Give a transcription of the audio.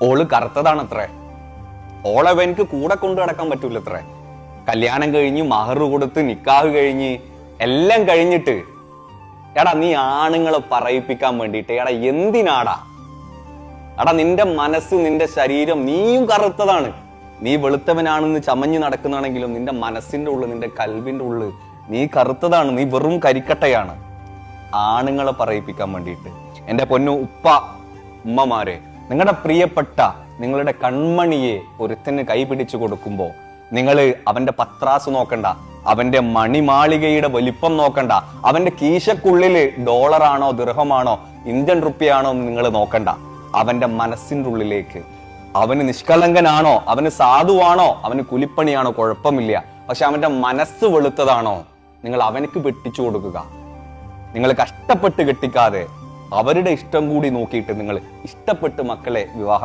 ഓള് കറുത്തതാണത്രേ. ഓളവനക്ക് കൂടെ കൊണ്ടു നടക്കാൻ പറ്റൂലത്രേ. കല്യാണം കഴിഞ്ഞ് മഹർ കൊടുത്ത് നിക്കാഹ് കഴിഞ്ഞ് എല്ലാം കഴിഞ്ഞിട്ട് എടാ നീ ആണുങ്ങളെ പറയിപ്പിക്കാൻ വേണ്ടിയിട്ട് എടാ എന്തിനാടാ? എടാ നിന്റെ മനസ്സ് നിന്റെ ശരീരം നീയും കറുത്തതാണ്. നീ വെളുത്തവനാണെന്ന് ചമഞ്ഞു നടക്കുന്നതാണെങ്കിലും നിന്റെ മനസ്സിന്റെ ഉള്ളിൽ നിന്റെ കൽവിന്റെ ഉള്ളിൽ നീ കറുത്തതാണ്. നീ വെറും കരിക്കട്ടയാണ്. ആണുങ്ങളെ പറയിപ്പിക്കാൻ വേണ്ടിയിട്ട് എന്റെ പൊന്നു ഉപ്പ ഉമ്മമാരെ, നിങ്ങളുടെ പ്രിയപ്പെട്ട നിങ്ങളുടെ കൺമണിയെ ഒരുത്തന് കൈപിടിച്ചു കൊടുക്കുമ്പോ നിങ്ങൾ അവന്റെ പത്രാസ് നോക്കണ്ട, അവന്റെ മണിമാളികയുടെ വലിപ്പം നോക്കണ്ട, അവന്റെ കീശക്കുള്ളില് ഡോളറാണോ ദിർഹമാണോ ഇന്ത്യൻ റുപ്യാണോ എന്ന് നിങ്ങൾ നോക്കണ്ട. അവന്റെ മനസ്സിന്റെ ഉള്ളിലേക്ക് അവന് നിഷ്കളങ്കനാണോ, അവന് സാധുവാണോ, അവന് കുലിപ്പണിയാണോ കുഴപ്പമില്ല, പക്ഷെ അവന്റെ മനസ്സ് വെളുത്തതാണോ നിങ്ങൾ അവനക്ക് വെട്ടിച്ചു കൊടുക്കുക. നിങ്ങൾ കഷ്ടപ്പെട്ട് കെട്ടിക്കാതെ അവരുടെ ഇഷ്ടം കൂടി നോക്കിയിട്ട് നിങ്ങൾ ഇഷ്ടപ്പെട്ട് മക്കളെ വിവാഹം